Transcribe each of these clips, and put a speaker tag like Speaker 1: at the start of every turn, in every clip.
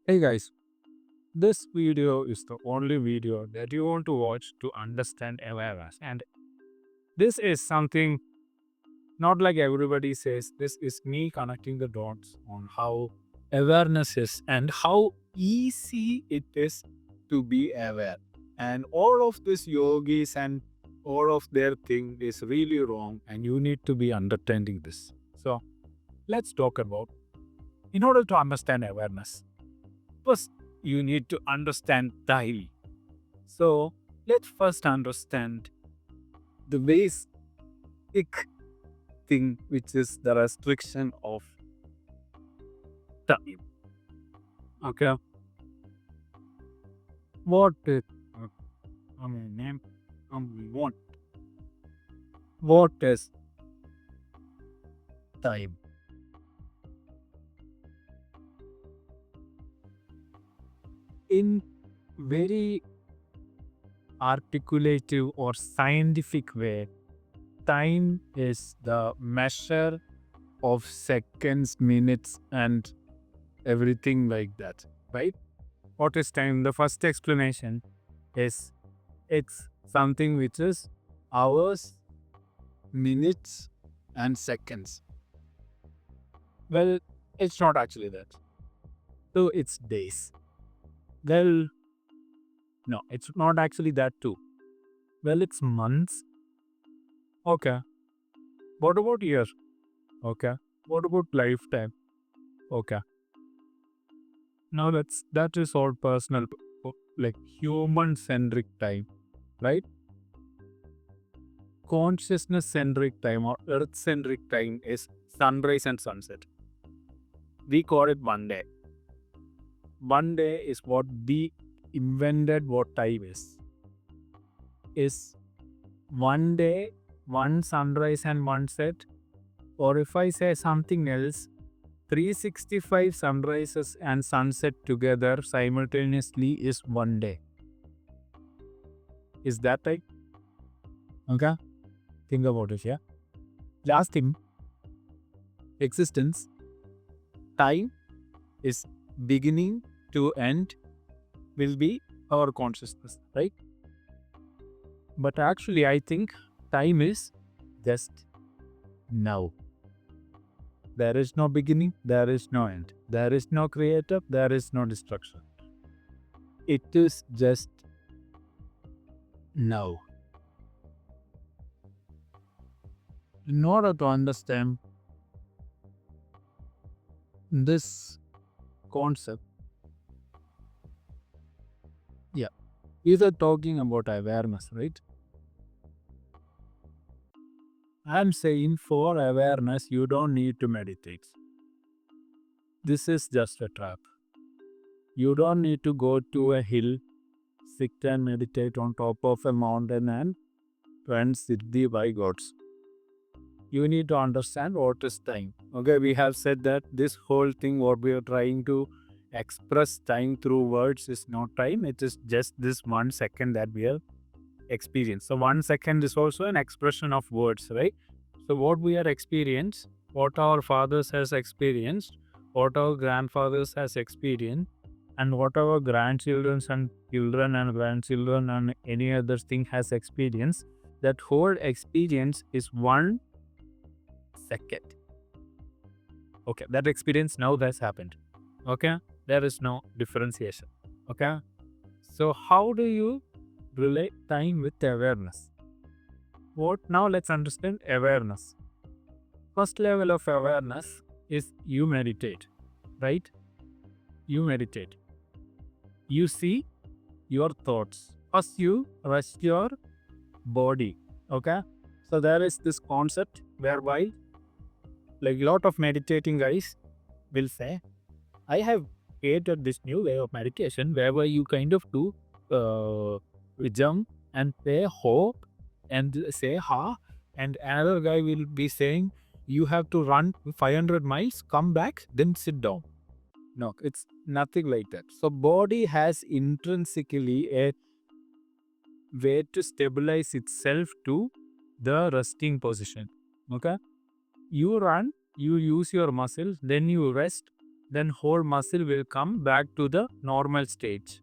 Speaker 1: Hey guys, this video is the only video that you want to watch to understand awareness. And this is something not like everybody says, this is me connecting the dots on how awareness is and how easy it is to be aware. And all of this yogis and all of their thing is really wrong, and you need to be understanding this. So let's talk about in order to understand awareness. First, you need to understand time. So, let's first understand the basic thing, which is the restriction of time. Okay, what is name? What? What is time? In very articulative or scientific way, time is the measure of seconds, minutes, and everything like that, right? What is time? The first explanation is it's something which is hours, minutes, and seconds. Well, it's not actually that. So it's days. Well, no, it's not actually that too. Well, it's months. Okay. What about years? Okay. What about lifetime? Okay. Now that is all personal, like human centric time, right? Consciousness centric time or earth centric time is sunrise and sunset. We call it one day. One day is what we invented what time is. Is one day, one sunrise and one set. Or if I say something else, 365 sunrises and sunset together simultaneously is one day. Is that right? Okay. Think about it, yeah. Last thing, existence, time is beginning to end will be our consciousness, right? But actually, I think time is just now. There is no beginning, there is no end. There is no creator, there is no destruction. It is just now. In order to understand this concept, yeah, we are talking about awareness, right? I'm saying for awareness, you don't need to meditate. This is just a trap. You don't need to go to a hill, sit and meditate on top of a mountain and earn siddhi by gods. You need to understand what is time. Okay, we have said that this whole thing, what we are trying to express time through words, is not time. It is just this 1 second that we are experience. So 1 second is also an expression of words, right? So what we are experienced, what our fathers has experienced, what our grandfathers has experienced, and what our grandchildren and children and grandchildren and any other thing has experienced, that whole experience is 1 second. Okay, that experience now has happened. Okay, there is no differentiation. Okay, so how do you relate time with awareness? What now? Let's understand awareness. First level of awareness is you meditate, right? You meditate. You see your thoughts. First, you rest your body. Okay. So there is this concept whereby, like lot of meditating guys will say, I have created this new way of meditation whereby you kind of do jump and say hope and say ha, and another guy will be saying you have to run 500 miles, come back, then sit down. No, it's nothing like that. So body has intrinsically a way to stabilize itself to the resting position. Okay, you run, you use your muscles, then you rest, then whole muscle will come back to the normal stage.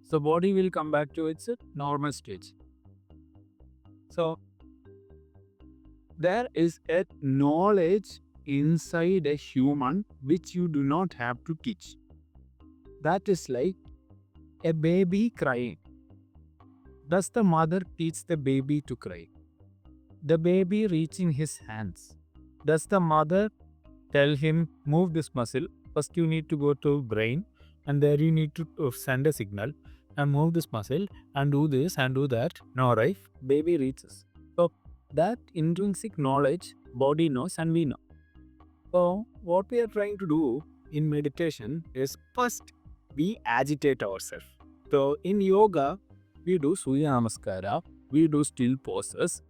Speaker 1: So body will come back to its normal stage. So there is a knowledge inside a human which you do not have to teach. That is like a baby crying. Does the mother teach the baby to cry? The baby reaching his hands. Does the mother tell him, move this muscle? First you need to go to brain, and there you need to send a signal and move this muscle and do this and do that. No, right? Baby reaches. So that intrinsic knowledge body knows and we know. So what we are trying to do in meditation is first we agitate ourselves. So in yoga, we do Surya Namaskara, we do still poses.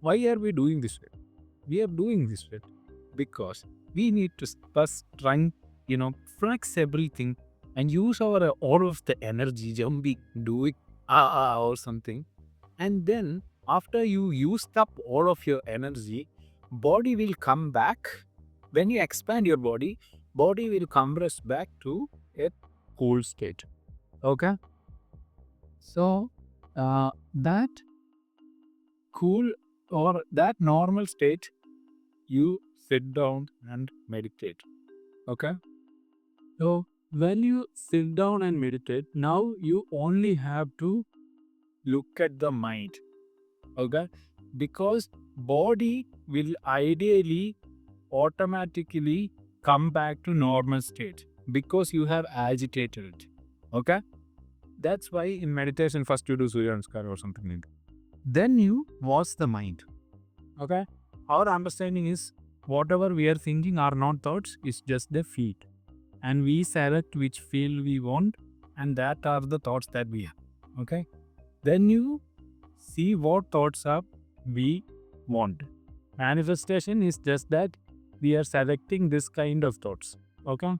Speaker 1: Why are we doing this way? We are doing this way because we need to first try, flex everything and use our all of the energy, jumping, doing or something. And then after you used up all of your energy, body will come back. When you expand your body will compress back to a cool state. Okay. So that cool or that normal state, you sit down and meditate. Okay. So when you sit down and meditate, now you only have to look at the mind. Okay. Because body will ideally automatically come back to normal state because you have agitated it. Okay. That's why in meditation first you do Surya Namaskar or something like that. Then you watch the mind. Okay. Our understanding is whatever we are thinking are not thoughts, is just the feet. And we select which feel we want, and that are the thoughts that we have. Okay. Then you see what thoughts are we want. Manifestation is just that we are selecting this kind of thoughts. Okay.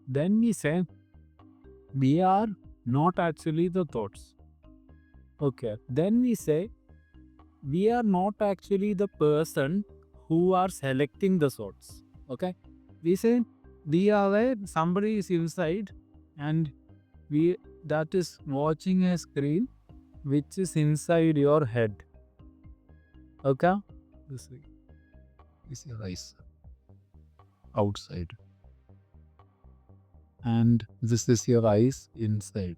Speaker 1: Then we say we are not actually the thoughts. Okay. Then we say we are not actually the person who are selecting the thoughts. Okay. We say we are somebody is inside and we that is watching a screen which is inside your head. Okay. This is your eyes outside, and this is your eyes inside.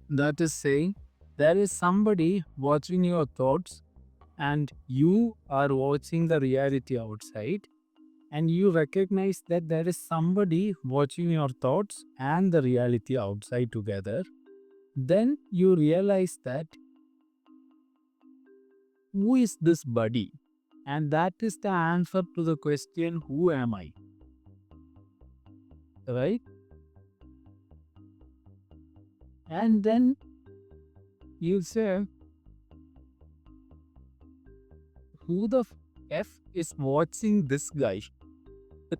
Speaker 1: That is saying there is somebody watching your thoughts and you are watching the reality outside, and you recognize that there is somebody watching your thoughts and the reality outside together. Then you realize that who is this body? And that is the answer to the question, who am I? Right? And then you say, who the F is watching this guy?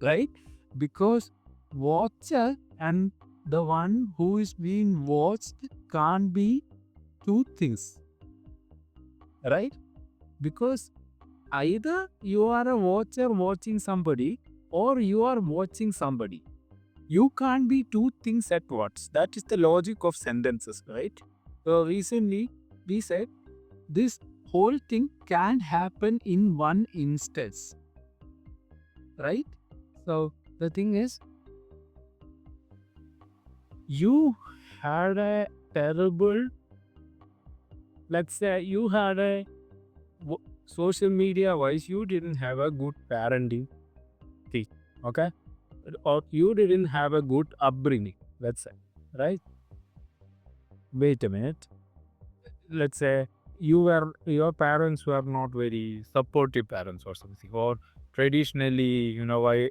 Speaker 1: Right? Because watcher and the one who is being watched can't be two things. Right? Because either you are a watcher watching somebody or you are watching somebody. You can't be two things at once. That is the logic of sentences, right? So recently we said this whole thing can happen in one instance, right? So the thing is, you had a terrible, let's say you had a social media wise, you didn't have a good parenting thing, okay? Or you didn't have a good upbringing, let's say, right? Wait a minute. Let's say your parents were not very supportive parents or something, or traditionally, why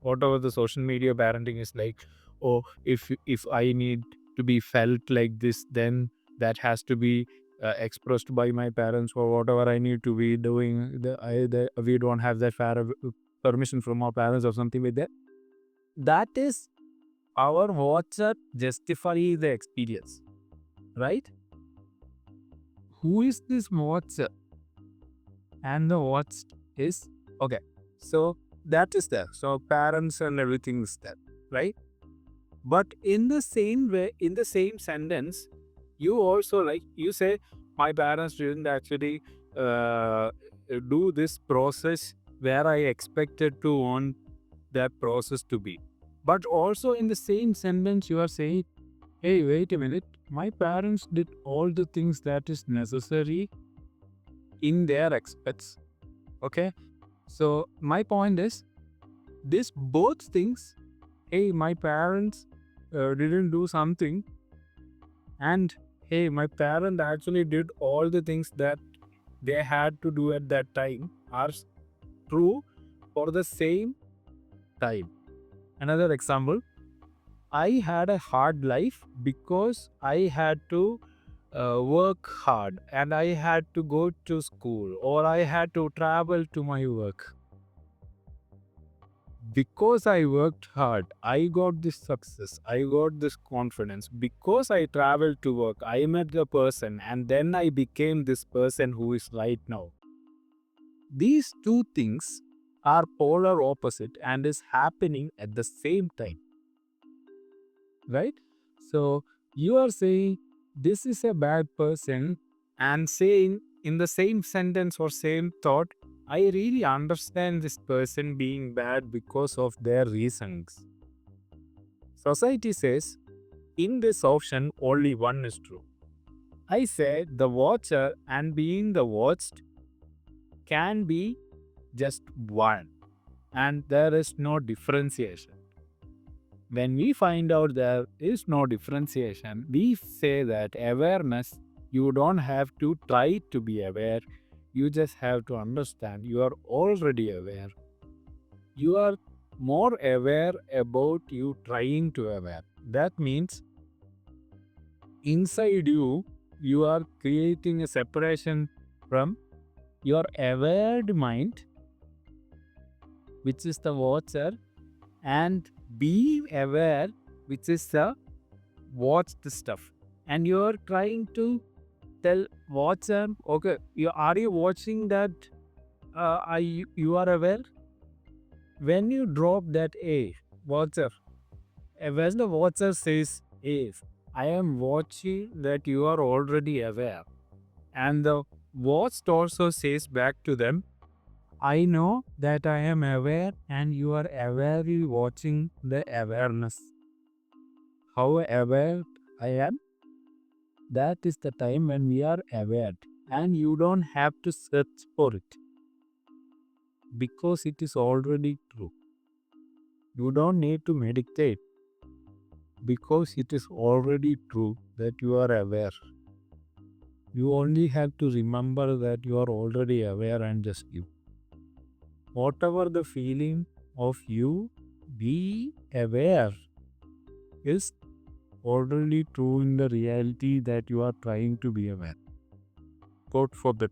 Speaker 1: whatever the social media parenting is like, oh, if I need to be felt like this, then that has to be expressed by my parents, or whatever I need to be doing, we don't have that permission from our parents or something like that. That is our watcher justify the experience, right? Who is this watcher? And the watched is okay. So That is there. So parents and everything is there, right? But in the same way, in the same sentence, you also like you say, my parents didn't actually uh, do this process where I expected to want that process to be. But also in the same sentence, you are saying, hey, wait a minute, my parents did all the things that is necessary in their experts. Okay. So my point is, this both things, hey, my parents didn't do something, and hey, my parent actually did all the things that they had to do at that time, are true for the same time. Another example, I had a hard life because I had to work hard and I had to go to school or I had to travel to my work. Because I worked hard, I got this success, I got this confidence. Because I traveled to work, I met the person, and then I became this person who is right now. These two things are polar opposite and is happening at the same time, right? So you are saying this is a bad person, and saying in the same sentence or same thought, I really understand this person being bad because of their reasons. Society says in this option only one is true. I say the watcher and being the watched can be just one, and there is no differentiation. When we find out there is no differentiation, we say that awareness, you don't have to try to be aware, you just have to understand you are already aware. You are more aware about you trying to aware. That means inside you, you are creating a separation from your aware mind, which is the watcher, and being aware, which is the watch the stuff. And you're trying to tell watcher, okay, are you watching that? You are aware? When you drop that A, watcher, when the watcher says A, I am watching that you are already aware. And the watched also says back to them, I know that I am aware and you are awarely watching the awareness. How aware I am? That is the time when we are aware, and you don't have to search for it because it is already true. You don't need to meditate because it is already true that you are aware. You only have to remember that you are already aware and just you. Whatever the feeling of you, be aware is already true in the reality that you are trying to be aware. God forbid.